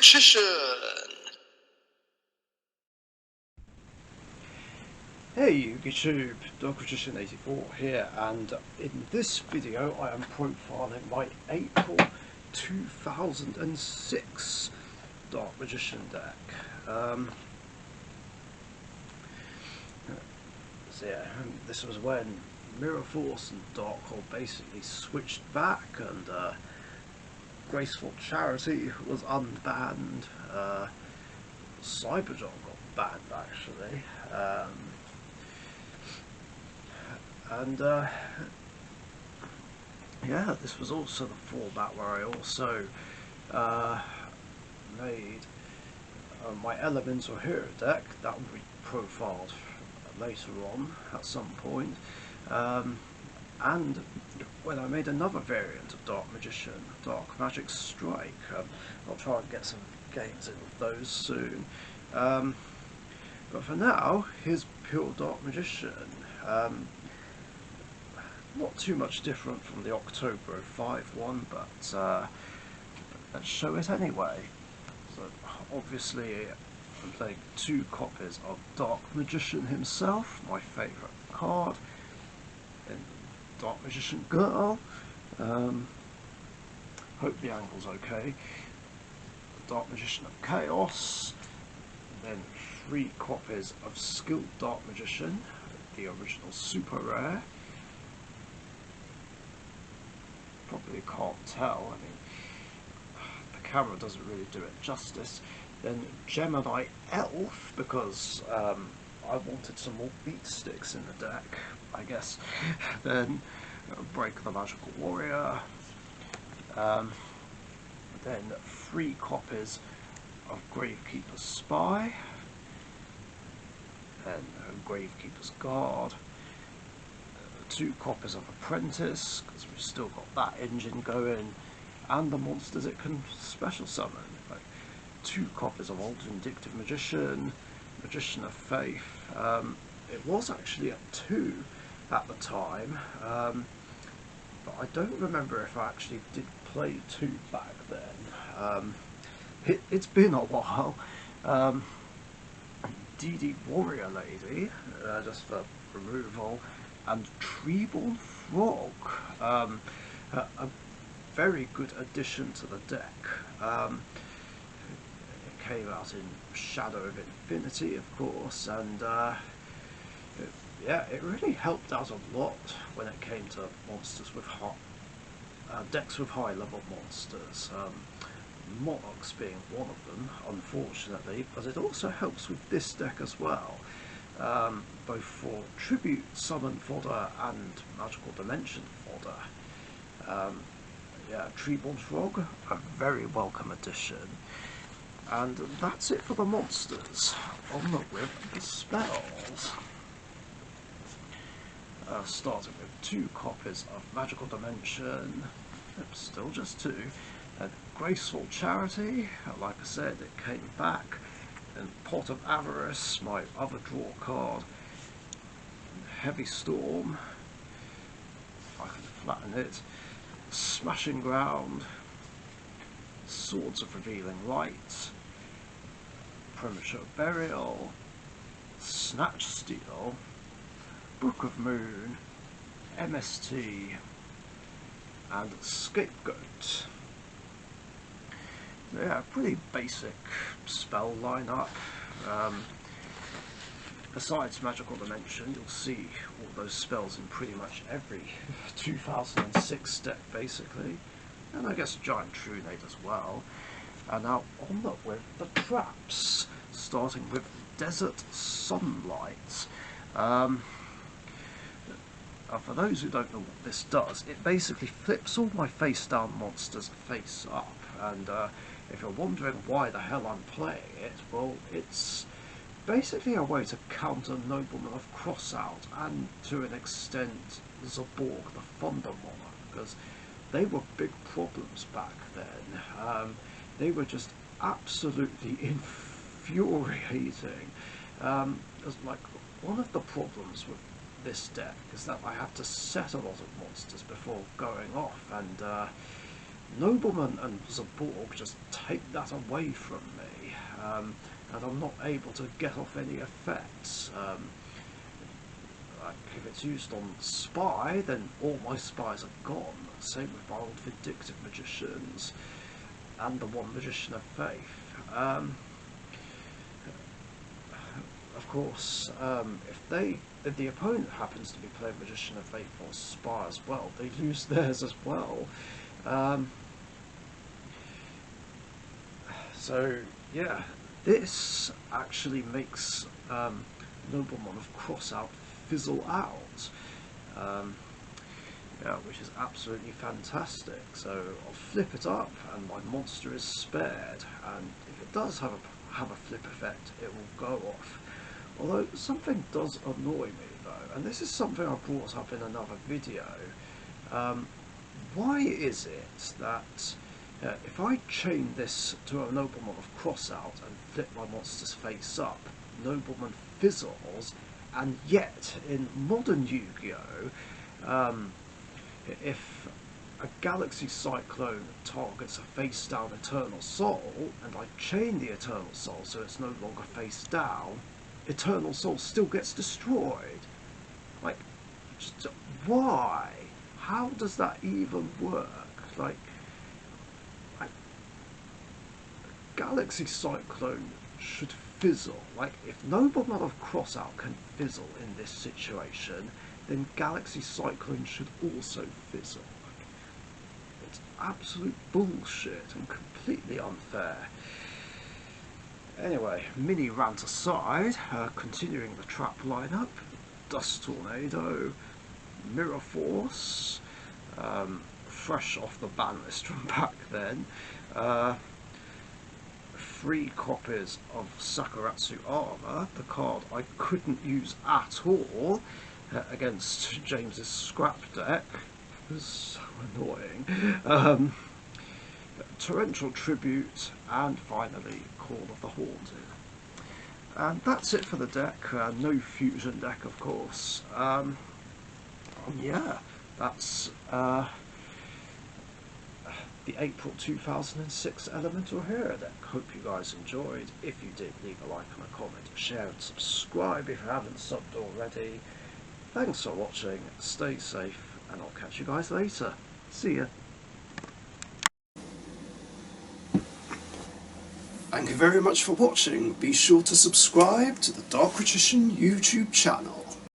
Richician. Hey YouTube, Richician 84 here, and in this video I am profiling my April 2006 Dark Magician deck. So yeah, this was when Mirror Force and Dark Hole basically switched back, and Graceful Charity was unbanned. Cyberjob got banned actually. Yeah, this was also the format where I also made my Elemental Hero deck that will be profiled later on at some point, and when I made another variant of Dark Magician, Dark Magic Strike. I'll try and get some games in with those soon, but for now here's pure Dark Magician. Not too much different from the October 05 one, but let's show it anyway. So obviously I'm playing 2 copies of Dark Magician himself, my favourite card, and Dark Magician Girl. Hope the angle's okay. Dark Magician of Chaos, then 3 copies of Skilled Dark Magician, the original super rare. Probably can't tell, I mean, the camera doesn't really do it justice. Then Gemini Elf, because I wanted some more beat sticks in the deck, I guess. Then Break the Magical Warrior. Then 3 copies of Gravekeeper's Spy. Then Gravekeeper's Guard. 2 copies of Apprentice, because we've still got that engine going, and the monsters it can special summon. Like 2 copies of Old Vindictive Magician, Magician of Faith. It was actually at 2 at the time, but I don't remember if I actually did play 2 back then. It's been a while. DD Warrior Lady, just for removal, and Treeborn Frog, a very good addition to the deck. It came out in Shadow of Infinity, of course, and yeah, it really helped out a lot when it came to monsters with decks with high level monsters. Monarchs being one of them, unfortunately, but it also helps with this deck as well. Both for tribute summon fodder and magical dimension fodder. Yeah, Treeborn Frog, a very welcome addition. And that's it for the monsters. On with the spells. Starting with 2 copies of Magical Dimension, still just 2, and Graceful Charity, like I said, it came back. And Pot of Avarice, my other draw card. And Heavy Storm, if I can flatten it. Smashing Ground. Swords of Revealing Light. Premature Burial. Snatch Steal. Book of Moon. MST. And Scapegoat. Yeah, pretty basic spell lineup. Besides Magical Dimension, you'll see all those spells in pretty much every 2006 deck, basically, and I guess Giant Trunade as well. And now on with the traps, starting with Desert Sunlight. For those who don't know what this does, it basically flips all my face-down monsters face up, and if you're wondering why the hell I'm playing it, well, it's basically a way to counter Nobleman of Crossout, and to an extent Zaborg the Thunder Monarch, because they were big problems back then. They were just absolutely infuriating. Like, one of the problems with this deck is that I have to set a lot of monsters before going off, and Nobleman and Zaborg just take that away from me, and I'm not able to get off any effects. Like if it's used on Spy, then all my spies are gone. Same with my old Vindictive Magicians and the one Magician of Faith. Of course, if the opponent happens to be playing Magician of Faith or Spy as well, they lose theirs as well. So yeah, this actually makes Nobleman of Crossout fizzle out, yeah, which is absolutely fantastic. So I'll flip it up, and my monster is spared. And if it does have a flip effect, it will go off. Although something does annoy me though, and this is something I brought up in another video. Why is it that if I chain this to a Nobleman of Crossout and flip my monster's face up, Nobleman fizzles, and yet in modern Yu-Gi-Oh, if a Galaxy Cyclone targets a face-down Eternal Soul, and I chain the Eternal Soul so it's no longer face down, Eternal Soul still gets destroyed. Like, just, why? How does that even work? Like, Galaxy Cyclone should fizzle. Like, if Nobleman of Crossout can fizzle in this situation, then Galaxy Cyclone should also fizzle. It's absolute bullshit and completely unfair. Anyway, mini rant aside, continuing the trap lineup: Dust Tornado, Mirror Force, fresh off the ban list from back then, 3 copies of Sakuratsu Armor, the card I couldn't use at all against James's scrap deck. It was so annoying. Torrential Tribute, and finally Call of the Haunted. And that's it for the deck. No fusion deck, of course. Yeah, that's the April 2006 Elemental Hero deck. Hope you guys enjoyed. If you did, leave a like and a comment, share and subscribe if you haven't subbed already. Thanks for watching, stay safe, and I'll catch you guys later. See ya. Thank you very much for watching. Be sure to subscribe to the Richician YouTube channel.